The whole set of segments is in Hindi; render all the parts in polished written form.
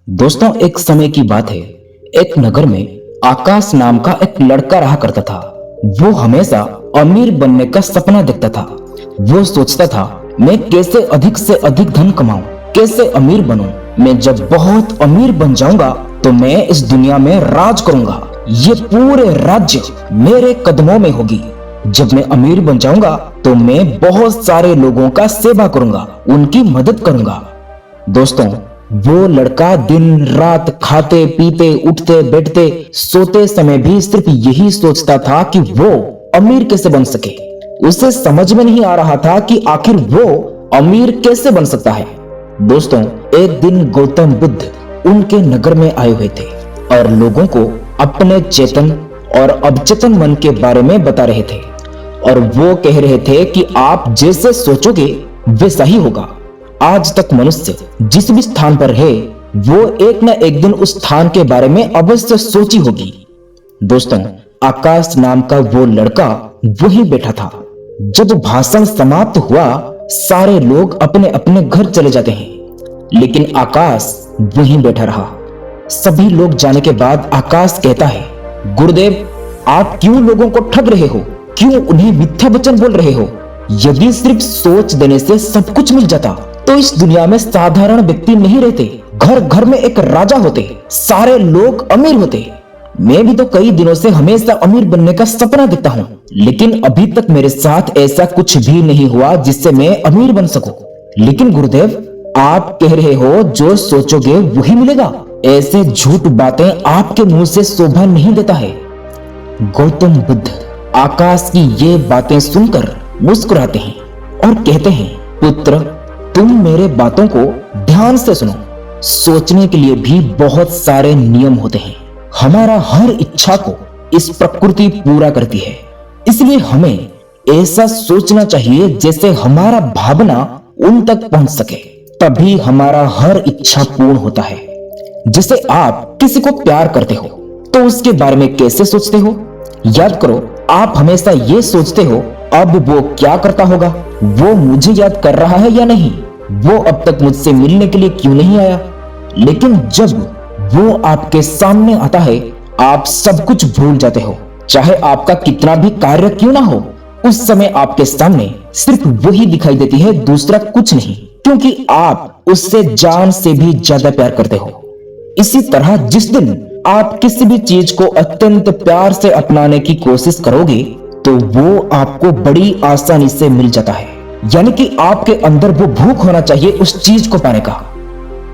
दोस्तों, एक समय की बात है। एक नगर में आकाश नाम का एक लड़का रहा करता था। वो हमेशा अमीर बनने का सपना देखता था। वो सोचता था, मैं कैसे अधिक से अधिक धन कमाऊं, कैसे अमीर बनूं। मैं जब बहुत अमीर बन जाऊंगा तो मैं इस दुनिया में राज करूंगा। ये पूरे राज्य मेरे कदमों में होगी। जब मैं अमीर बन जाऊंगा तो मैं बहुत सारे लोगों का सेवा करूंगा, उनकी मदद करूंगा। दोस्तों, वो लड़का दिन रात खाते पीते उठते बैठते सोते समय भी सिर्फ यही सोचता था कि वो अमीर कैसे बन सके। उसे समझ में नहीं आ रहा था कि आखिर वो अमीर कैसे बन सकता है। दोस्तों, एक दिन गौतम बुद्ध उनके नगर में आए हुए थे और लोगों को अपने चेतन और अवचेतन मन के बारे में बता रहे थे। और वो कह रहे थे कि आप जैसे सोचोगे वैसा ही होगा। आज तक मनुष्य जिस भी स्थान पर है वो एक न एक दिन उस स्थान के बारे में अवश्य सोची होगी। दोस्तों, आकाश नाम का वो लड़का वहीं बैठा था। जब भाषण समाप्त हुआ सारे लोग अपने अपने घर चले जाते हैं, लेकिन आकाश वहीं बैठा रहा। सभी लोग जाने के बाद आकाश कहता है, गुरुदेव, आप क्यों लोगों को ठग रहे हो? क्यों उन्हें मिथ्या वचन बोल रहे हो? यदि सिर्फ सोच देने से सब कुछ मिल जाता तो इस दुनिया में साधारण व्यक्ति नहीं रहते, घर घर में एक राजा होते, सारे लोग अमीर होते। मैं भी तो कई दिनों से हमेशा अमीर बनने का सपना देखता हूँ, लेकिन अभी तक मेरे साथ ऐसा कुछ भी नहीं हुआ जिससे मैं अमीर बन सकूं। लेकिन गुरुदेव, आप कह रहे हो जो सोचोगे वही मिलेगा। ऐसे झूठ बातें आपके मुंह से शोभा नहीं देता है। गौतम बुद्ध आकाश की ये बातें सुनकर मुस्कुराते हैं और कहते हैं, पुत्र, तुम मेरे बातों को ध्यान से सुनो। सोचने के लिए भी बहुत सारे नियम होते हैं। हमारा हर इच्छा को इस प्रकृति पूरा करती है, इसलिए हमें ऐसा सोचना चाहिए जैसे हमारा भावना उन तक पहुंच सके, तभी हमारा हर इच्छा पूर्ण होता है। जैसे आप किसी को प्यार करते हो तो उसके बारे में कैसे सोचते हो? याद करो, आप हमेशा ये सोचते हो, अब वो क्या करता होगा, वो मुझे याद कर रहा है या नहीं, वो अब तक मुझसे मिलने के लिए क्यों नहीं आया। लेकिन जब वो आपके सामने आता है आप सब कुछ भूल जाते हो, चाहे आपका कितना भी कार्य क्यों ना हो। उस समय आपके सामने सिर्फ वही दिखाई देती है, दूसरा कुछ नहीं, क्योंकि आप उससे जान से भी ज्यादा प्यार करते हो। इसी तरह जिस दिन आप किसी भी चीज को अत्यंत प्यार से अपनाने की कोशिश करोगे तो वो आपको बड़ी आसानी से मिल जाता है। यानी कि आपके अंदर वो भूख होना चाहिए उस चीज को पाने का।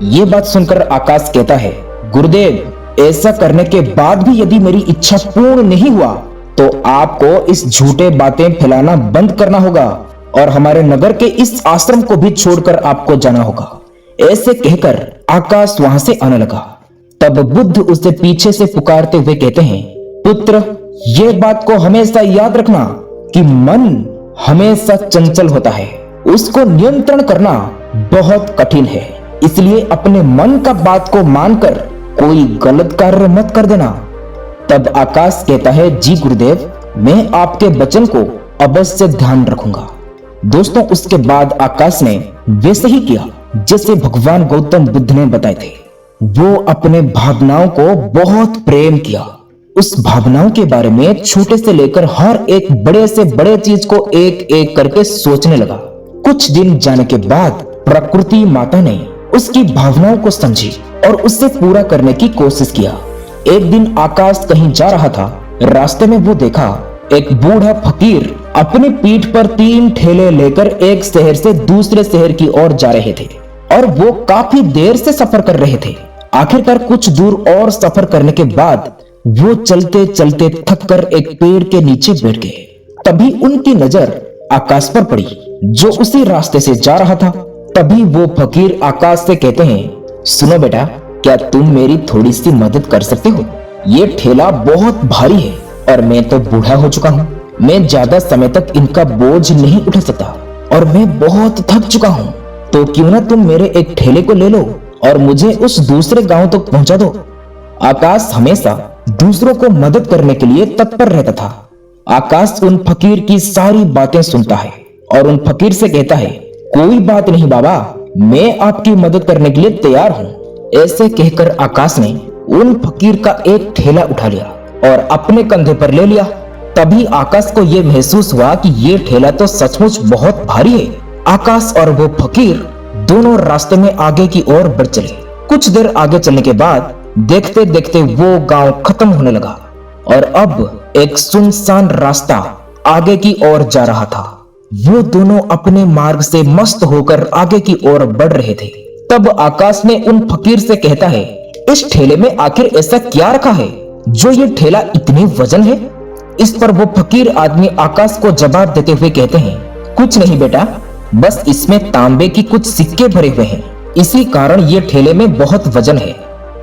ये बात सुनकर आकाश कहता है, गुरुदेव, ऐसा करने के बाद भी यदि मेरी इच्छा पूर्ण नहीं हुआ तो आपको इस झूठे बातें फैलाना बंद करना होगा और हमारे नगर के इस आश्रम को भी छोड़कर आपको जाना होगा। ऐसे कहकर आकाश वहां से आने लगा। तब बुद्ध उसे पीछे से पुकारते हुए कहते हैं, पुत्र, ये बात को हमेशा याद रखना कि मन हमेशा चंचल होता है, उसको नियंत्रण करना बहुत कठिन है। इसलिए अपने मन का बात को मानकर कोई गलत कार्य मत कर देना। तब आकाश कहता है, जी गुरुदेव, मैं आपके वचन को अवश्य ध्यान रखूंगा। दोस्तों, उसके बाद आकाश ने वैसे ही किया जैसे भगवान गौतम बुद्ध ने बताए थे। वो अपने भावनाओं को बहुत प्रेम किया। उस भावनाओं के बारे में छोटे से लेकर हर एक बड़े से बड़े चीज को एक एक करके सोचने लगा। कुछ दिन जाने के बाद प्रकृति माता ने उसकी भावनाओं को समझी और उससे पूरा करने की कोशिश किया। एक दिन आकाश कहीं जा रहा था, रास्ते में वो देखा एक बूढ़ा फकीर अपनी पीठ पर 3 ठेले लेकर एक शहर से दूसरे शहर की ओर जा रहे थे और वो काफी देर से सफर कर रहे थे। आखिरकार कुछ दूर और सफर करने के बाद वो चलते चलते थककर एक पेड़ के नीचे बैठ गए। तभी उनकी नजर आकाश पर पड़ी जो उसी रास्ते से जा रहा था। तभी वो फकीर आकाश से कहते हैं, सुनो बेटा, क्या तुम मेरी थोड़ी सी मदद कर सकते हो? ये ठेला बहुत भारी है और मैं तो बूढ़ा हो चुका हूँ। मैं ज्यादा समय तक इनका बोझ नहीं उठा सकता और मैं बहुत थक चुका हूँ। तो क्यों ना तुम मेरे एक ठेले को ले लो और मुझे उस दूसरे गांव तक पहुंचा दो। आकाश हमेशा दूसरों को मदद करने के लिए तत्पर रहता था। आकाश उन फकीर की सारी बातें सुनता है और उन फकीर से कहता है, कोई बात नहीं बाबा, मैं आपकी मदद करने के लिए तैयार हूँ। ऐसे कहकर आकाश ने उन फकीर का एक ठेला उठा लिया और अपने कंधे पर ले लिया। तभी आकाश को यह महसूस हुआ कि ये ठेला तो सचमुच बहुत भारी है। आकाश और वो फकीर दोनों रास्ते में आगे की ओर बढ़ चले। कुछ देर आगे चलने के बाद देखते देखते वो गांव खत्म होने लगा और अब एक सुनसान रास्ता आगे की ओर जा रहा था। वो दोनों अपने मार्ग से मस्त होकर आगे की ओर बढ़ रहे थे। तब आकाश ने उन फकीर से कहता है, इस ठेले में आखिर ऐसा क्या रखा है जो ये ठेला इतनी वजन है? इस पर वो फकीर आदमी आकाश को जवाब देते हुए कहते हैं, कुछ नहीं बेटा, बस इसमें तांबे की कुछ सिक्के भरे हुए हैं, इसी कारण ये ठेले में बहुत वजन है।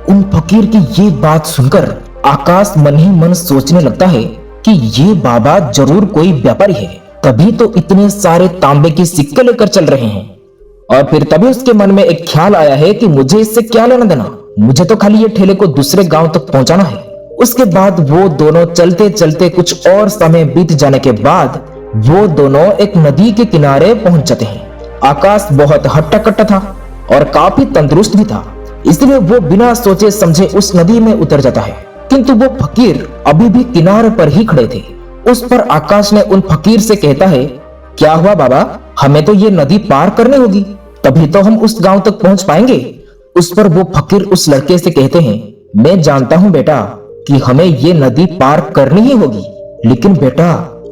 उन फकीर की ये बात सुनकर आकाश मन ही मन सोचने लगता है कि ये बाबा जरूर कोई व्यापारी है, तभी तो इतने सारे तांबे के सिक्के लेकर चल रहे हैं। और फिर तभी उसके मन में एक ख्याल आया है कि मुझे इससे क्या लेना देना, मुझे तो खाली ये ठेले को दूसरे गांव तक पहुंचाना है। उसके बाद वो दोनों चलते चलते कुछ और समय बीत जाने के बाद वो दोनों एक नदी के किनारे पहुंच जाते हैं। आकाश बहुत हट्टा कट्टा था और काफी तंदुरुस्त भी था, इसलिए वो बिना सोचे समझे उस नदी में उतर जाता है। किंतु वो फकीर अभी भी किनारे पर ही खड़े थे। उस पर आकाश ने उन फकीर से कहता है, क्या हुआ बाबा, हमें तो ये नदी पार करनी होगी, तभी तो हम उस गांव तक पहुंच पाएंगे। उस पर वो फकीर उस लड़के से कहते हैं, मैं जानता हूं बेटा कि हमें ये नदी पार करनी ही होगी, लेकिन बेटा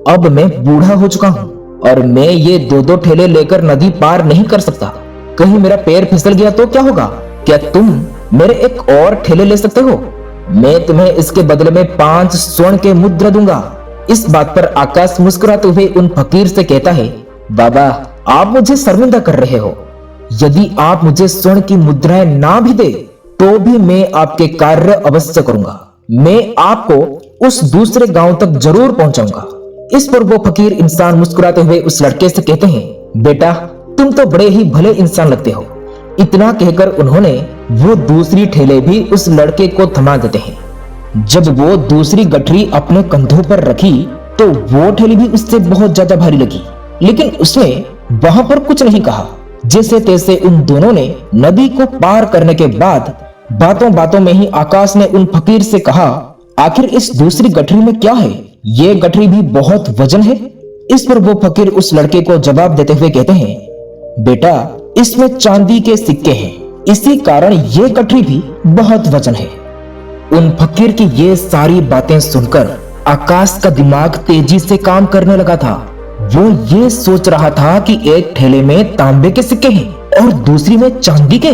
अब मैं बूढ़ा हो चुका हूं और मैं ये दो ठेले लेकर नदी पार नहीं कर सकता। कहीं मेरा पैर फिसल गया तो क्या होगा? क्या तुम मेरे एक और ठेले ले सकते हो? मैं तुम्हें इसके बदले में 5 स्वर्ण के मुद्रा दूंगा। इस बात पर आकाश मुस्कुराते हुए उन फकीर से कहता है, बाबा आप मुझे शर्मिंदा कर रहे हो। यदि आप मुझे स्वर्ण की मुद्राएं ना भी दे तो भी मैं आपके कार्य अवश्य करूंगा। मैं आपको उस दूसरे गांव तक जरूर पहुंचाऊंगा। इस पर वो फकीर इंसान मुस्कुराते हुए उस लड़के से कहते हैं, बेटा तुम तो बड़े ही भले इंसान लगते हो। इतना कहकर उन्होंने वो दूसरी ठेले भी उस लड़के को थमा देते हैं। जब वो दूसरी गठरी अपने कंधों पर रखी तो वो ठेली भी उससे बहुत ज्यादा भारी लगी, लेकिन उसने वहां पर कुछ नहीं कहा। जैसे तैसे उन दोनों ने नदी को पार करने के बाद बातों बातों में ही आकाश ने उन फकीर से कहा, आखिर इस दूसरी गठरी में क्या है? ये गठरी भी बहुत वजन है। इस पर वो फकीर उस लड़के को जवाब देते हुए कहते हैं, बेटा इसमें चांदी के सिक्के हैं, इसी कारण ये गठरी भी बहुत वजन है। उन फकीर की ये सारी बातें सुनकर आकाश का दिमाग तेजी से काम करने लगा था। वो ये सोच रहा था कि एक ठेले में तांबे के सिक्के हैं और दूसरी में चांदी के।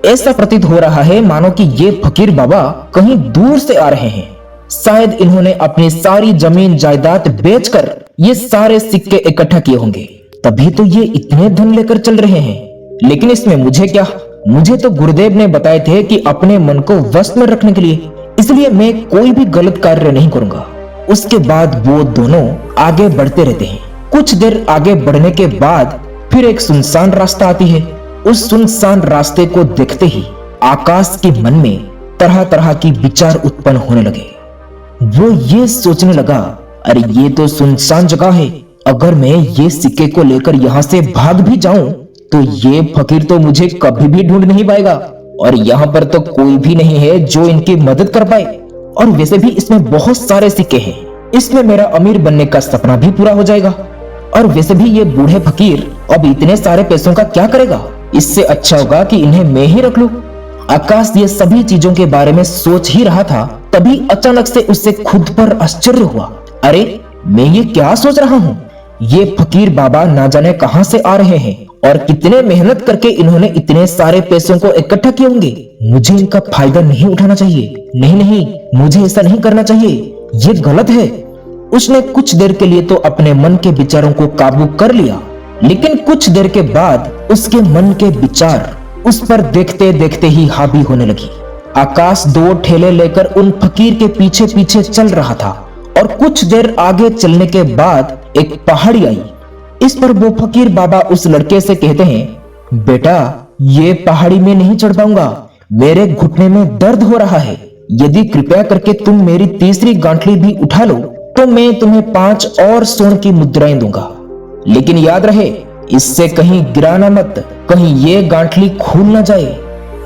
ऐसा प्रतीत हो रहा है मानो कि ये फकीर बाबा कहीं दूर से आ रहे हैं। शायद इन्होंने अपनी सारी जमीन जायदाद बेचकर ये सारे सिक्के इकट्ठा किए होंगे, तभी तो ये इतने धन लेकर चल रहे हैं। लेकिन इसमें मुझे क्या? मुझे तो गुरुदेव ने बताए थे कि अपने मन को वश में रखने के लिए, इसलिए मैं कोई भी गलत कार्य नहीं करूंगा। उसके बाद वो दोनों आगे बढ़ते रहते हैं। कुछ देर आगे बढ़ने के बाद फिर एक सुनसान रास्ता आती है। उस सुनसान रास्ते को देखते ही आकाश के मन में तरह तरह की विचार उत्पन्न होने लगे। वो ये सोचने लगा, अरे ये तो सुनसान जगह है, अगर मैं ये सिक्के को लेकर यहाँ से भाग भी जाऊं तो ये फकीर तो मुझे कभी भी ढूंढ नहीं पाएगा और यहाँ पर तो कोई भी नहीं है जो इनकी मदद कर पाए। और वैसे भी इसमें बहुत सारे सिक्के हैं, इसमें मेरा अमीर बनने का सपना भी पूरा हो जाएगा। और वैसे भी ये बूढ़े फकीर अब इतने सारे पैसों का क्या करेगा? इससे अच्छा होगा कि इन्हें मैं ही रख लूं। आकाश ये सभी चीजों के बारे में सोच ही रहा था, तभी अचानक से उससे खुद पर आश्चर्य हुआ। अरे मैं ये क्या सोच रहा हूँ? ये फकीर बाबा ना जाने कहां से आ रहे हैं और कितने मेहनत करके इन्होंने इतने सारे पैसों को इकट्ठा किए होंगे। मुझे इनका फायदा नहीं उठाना चाहिए। नहीं नहीं, मुझे ऐसा नहीं करना चाहिए, ये गलत है। उसने कुछ देर के लिए तो अपने मन के विचारों को काबू कर लिया, लेकिन कुछ देर के बाद उसके मन के विचार उस पर देखते देखते ही हावी होने लगी। आकाश 2 ठेले लेकर उन फकीर के पीछे पीछे चल रहा था और कुछ देर आगे चलने के बाद एक पहाड़ी आई। इस पर वो फकीर बाबा उस लड़के से कहते हैं, बेटा ये पहाड़ी में नहीं चढ़ पाऊंगा, मेरे घुटने में दर्द हो रहा है। यदि कृपया करके तुम मेरी तीसरी गांठली भी उठा लो तो मैं तुम्हें 5 और स्वर्ण की मुद्राएं दूंगा। लेकिन याद रहे, इससे कहीं गिराना मत, कहीं ये गांठली खुल ना जाए।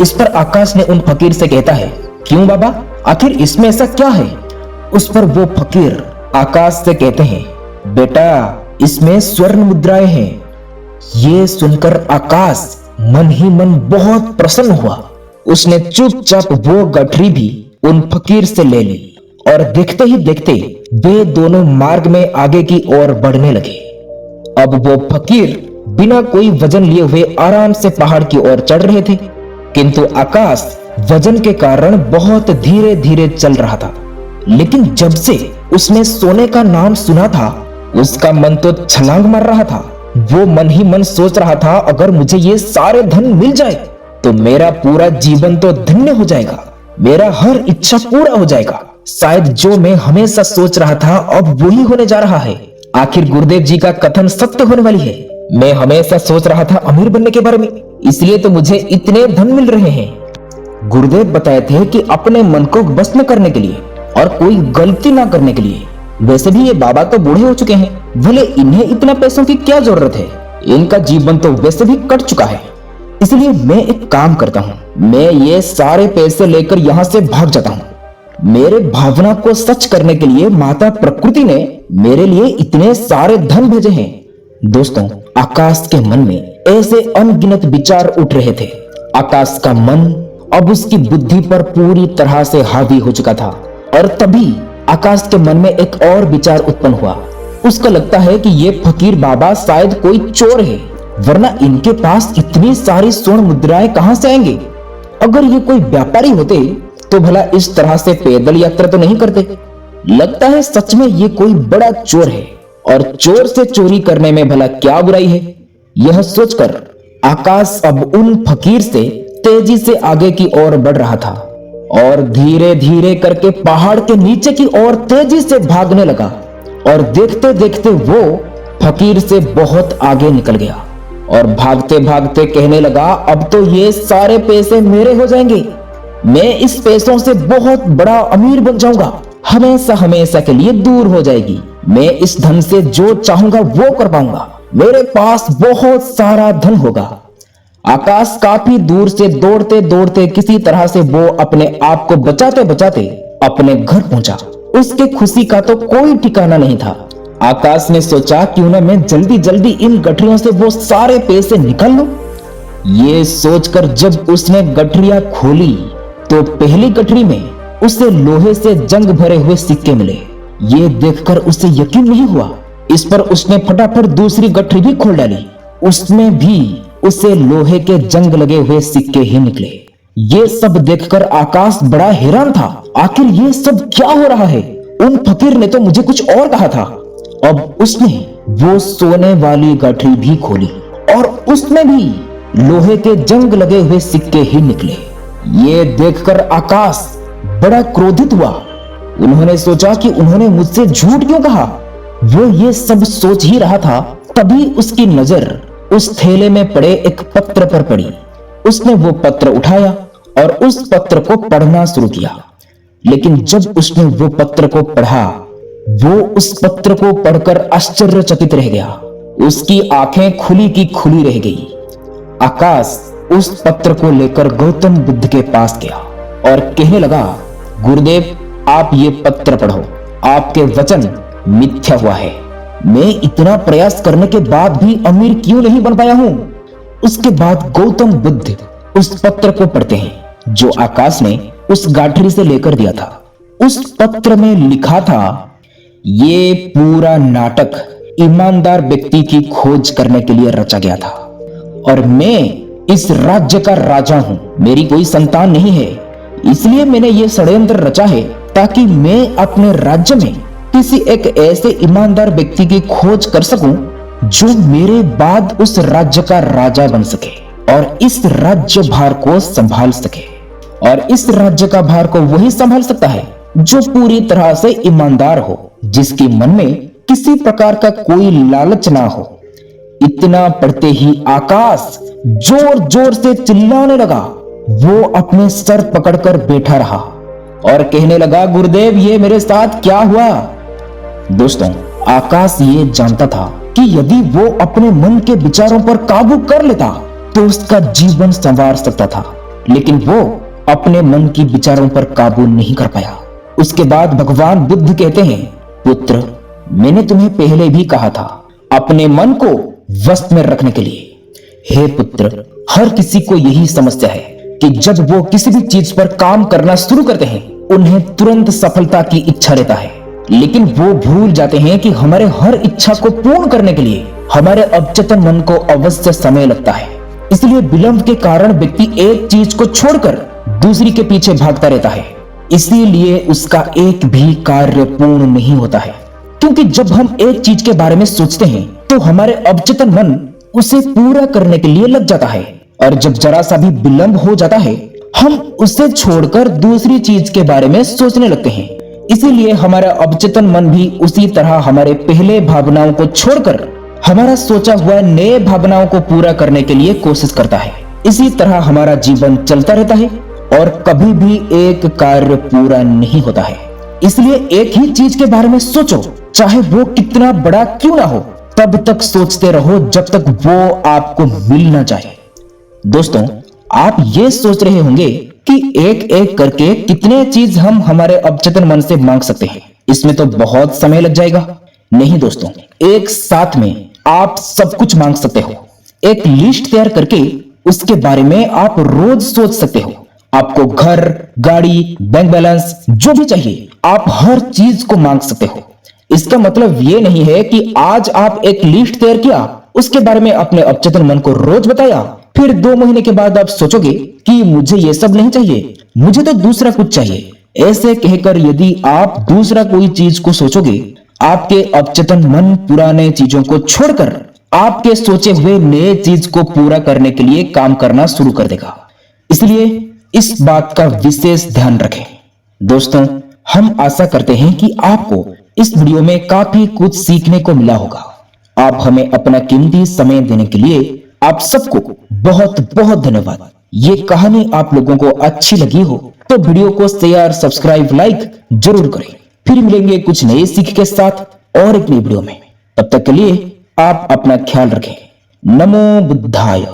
इस पर आकाश ने उन फकीर से कहता है, क्यों बाबा, आखिर इसमें ऐसा क्या है? उस पर वो फकीर आकाश से कहते हैं, बेटा इसमें स्वर्ण मुद्राएं हैं। ये सुनकर आकाश मन ही मन बहुत प्रसन्न हुआ। उसने चुपचाप वो गठरी भी उन फकीर से ले ली और देखते ही देखते वे दोनों मार्ग में आगे की ओर बढ़ने लगे। अब वो फकीर बिना कोई वजन लिए हुए आराम से पहाड़ की ओर चढ़ रहे थे, किंतु आकाश वजन के कारण बहुत धीरे धीरे चल रहा था। लेकिन जब से उसने सोने का नाम सुना था, उसका मन तो छलांग मार रहा था। वो मन ही मन सोच रहा था, अगर मुझे ये सारे धन मिल जाए तो मेरा पूरा जीवन तो धन्य हो जाएगा, मेरा हर इच्छा पूरा हो जाएगा। शायद जो मैं हमेशा सोच रहा था अब वही होने जा रहा है। आखिर गुरुदेव जी का कथन सत्य होने वाली है। मैं हमेशा सोच रहा था अमीर बनने के बारे में, इसलिए तो मुझे इतने धन मिल रहे हैं। गुरुदेव बताए थे कि अपने मन को बस में करने के लिए और कोई गलती ना करने के लिए। वैसे भी ये बाबा तो बूढ़े हो चुके हैं, भले इन्हें इतना पैसों की क्या जरूरत है, इनका जीवन तो वैसे भी कट चुका है। इसलिए मैं एक काम करता हूँ, मैं ये सारे पैसे लेकर यहाँ से भाग जाता हूँ। मेरे भावना को सच करने के लिए माता प्रकृति ने मेरे लिए इतने सारे धन भेजे हैं। दोस्तों, आकाश के मन में ऐसे अनगिनत विचार उठ रहे थे। आकाश का मन अब उसकी बुद्धि पर पूरी तरह से हावी हो चुका था। और तभी आकाश के मन में एक और विचार उत्पन्न हुआ। उसको लगता है कि ये फकीर बाबा शायद कोई चोर है, वरना इनके पास इतनी सारी स्वर्ण मुद्राएं कहां से आएंगे? अगर ये कोई व्यापारी होते तो भला इस तरह से पैदल यात्रा तो नहीं करते। लगता है सच में ये कोई बड़ा चोर है, और चोर से चोरी करने में भला क्या बुराई है? यह सोचकर आकाश अब उन फकीर से तेजी से आगे की ओर बढ़ रहा था और धीरे धीरे करके पहाड़ के नीचे की ओर तेजी से भागने लगा। और देखते देखते वो फकीर से बहुत आगे निकल गया और भागते भागते कहने लगा, अब तो ये सारे पैसे मेरे हो जाएंगे, मैं इस पैसों से बहुत बड़ा अमीर बन जाऊंगा, हमेशा हमेशा के लिए दूर हो जाएगी। मैं इस धन से जो चाहूंगा वो कर पाऊंगा, मेरे पास बहुत सारा धन होगा। आकाश काफी दूर से दौड़ते दौड़ते किसी तरह से वो अपने आप को बचाते बचाते अपने घर पहुंचा। उसके खुशी का तो कोई ठिकाना नहीं था। आकाश ने सोचा, क्यों ना मैं जल्दी जल्दी इन गठरियों से वो सारे पैसे निकाल लूं। ये सोचकर जब उसने गठरियां खोली तो पहली गठरी में उसे लोहे से जंग भरे हुए सिक्के मिले। ये देखकर उसे यकीन नहीं हुआ। इस पर उसने फटाफट दूसरी गठरी भी खोल डाली, उसमें भी उसे लोहे के जंग लगे हुए सिक्के ही निकले। ये सब देखकर आकाश बड़ा हैरान था। आखिर ये सब क्या हो रहा है? उन फकीर ने तो मुझे कुछ और कहा था। अब उसने वो सोने वाली गठरी भी खोली और उसमें भी लोहे के जंग लगे हुए सिक्के ही निकले। ये देखकर आकाश बड़ा क्रोधित हुआ। उन्होंने सोचा कि उन्होंने मुझसे झूठ क्यों कहा। वो ये सब सोच ही रहा था, तभी उसकी नजर उस थैले में पड़े एक पत्र पर पड़ी। उसने वो पत्र उठाया और उस पत्र को पढ़ना शुरू किया। लेकिन जब उसने वो पत्र को पढ़ा, वो उस पत्र को पढ़कर आश्चर्यचकित रह गया। उसकी आंखें खुली की खुली रह गई। आकाश उस पत्र को लेकर गौतम बुद्ध के पास गया और कहने लगा, गुरुदेव, आप ये पत्र पढ़ो, आपके वचन मिथ्या हुआ है। मैं इतना प्रयास करने के बाद भी अमीर क्यों नहीं बन पाया हूं? उसके बाद गौतम बुद्ध उस पत्र को पढ़ते हैं जो आकाश ने उस गाठरी से लेकर दिया था। उस पत्र में लिखा था, ये पूरा नाटक ईमानदार व्यक्ति की खोज करने के लिए रचा गया था और मैं इस राज्य का राजा हूं। मेरी कोई संतान नहीं है, इसलिए मैंने ये षड्यंत्र रचा है ताकि मैं अपने राज्य में किसी एक ऐसे ईमानदार व्यक्ति की खोज कर सकूं जो मेरे बाद उस राज्य का राजा बन सके और इस राज्य भार को संभाल सके। और इस राज्य का भार को वही संभाल सकता है जो पूरी तरह से ईमानदार हो, जिसके मन में किसी प्रकार का कोई लालच ना हो। इतना पढ़ते ही आकाश जोर जोर से चिल्लाने लगा। वो अपने सर पकड़कर बैठा रहा और कहने लगा, गुरुदेव, ये मेरे साथ क्या हुआ? दोस्तों, आकाश ये जानता था कि यदि वो अपने मन के विचारों पर काबू कर लेता तो उसका जीवन संवार सकता था। लेकिन वो अपने मन की विचारों पर काबू नहीं कर पाया। उसके बाद भगवान बुद्ध कहते हैं, पुत्र, मैंने तुम्हें पहले भी कहा था अपने मन को वश में रखने के लिए। हे पुत्र, हर किसी को यही समस्या है कि जब वो किसी भी चीज पर काम करना शुरू करते हैं, उन्हें तुरंत सफलता की इच्छा रहता है, लेकिन वो भूल जाते हैं कि हमारे हर इच्छा को पूर्ण करने के लिए हमारे अवचेतन मन को अवश्य समय लगता है। इसलिए विलंब के कारण व्यक्ति एक चीज को छोड़कर दूसरी के पीछे भागता रहता है, इसीलिए उसका एक भी कार्य पूर्ण नहीं होता है। क्योंकि जब हम एक चीज के बारे में सोचते हैं तो हमारे अवचेतन मन उसे पूरा करने के लिए लग जाता है, और जब जरा सा भी विलंब हो जाता है हम उसे छोड़कर दूसरी चीज के बारे में सोचने लगते हैं। इसीलिए हमारा अवचेतन मन भी उसी तरह हमारे पहले भावनाओं को छोड़कर हमारा सोचा हुआ नए भावनाओं को पूरा करने के लिए कोशिश करता है। इसी तरह हमारा जीवन चलता रहता है और कभी भी एक कार्य पूरा नहीं होता है। इसलिए एक ही चीज के बारे में सोचो, चाहे वो कितना बड़ा क्यों ना हो, तब तक सोचते रहो जब तक वो आपको मिल ना जाए। दोस्तों, आप ये सोच रहे होंगे कि एक एक करके कितने चीज हम हमारे अवचेतन मन से मांग सकते हैं, इसमें तो बहुत समय लग जाएगा। नहीं दोस्तों, एक साथ में आप सब कुछ मांग सकते हो। एक लिस्ट तैयार करके उसके बारे में आप रोज सोच सकते हो। आपको घर, गाड़ी, बैंक बैलेंस जो भी चाहिए, आप हर चीज को मांग सकते हो। इसका मतलब ये नहीं है कि आज आप एक लिस्ट तैयार किया, उसके बारे में अपने अवचेतन मन को रोज बताया, फिर 2 महीने के बाद आप सोचोगे कि मुझे ये सब नहीं चाहिए, मुझे तो दूसरा कुछ चाहिए। ऐसे कहकर यदि आप दूसरा कोई चीज को सोचोगे, आपके अवचेतन मन पुराने चीजों को छोड़कर आपके सोचे हुए नए चीज को पूरा करने के लिए काम करना शुरू कर देगा। इसलिए इस बात का विशेष ध्यान रखें। दोस्तों, हम आशा करते हैं कि आपको इस वीडियो में काफी कुछ सीखने को मिला होगा। आप हमें अपना कीमती समय देने के लिए आप सबको बहुत बहुत धन्यवाद। ये कहानी आप लोगों को अच्छी लगी हो तो वीडियो को शेयर, सब्सक्राइब, लाइक जरूर करें। फिर मिलेंगे कुछ नए सीख के साथ और एक नई वीडियो में। तब तक के लिए आप अपना ख्याल रखें। नमो बुद्धाय।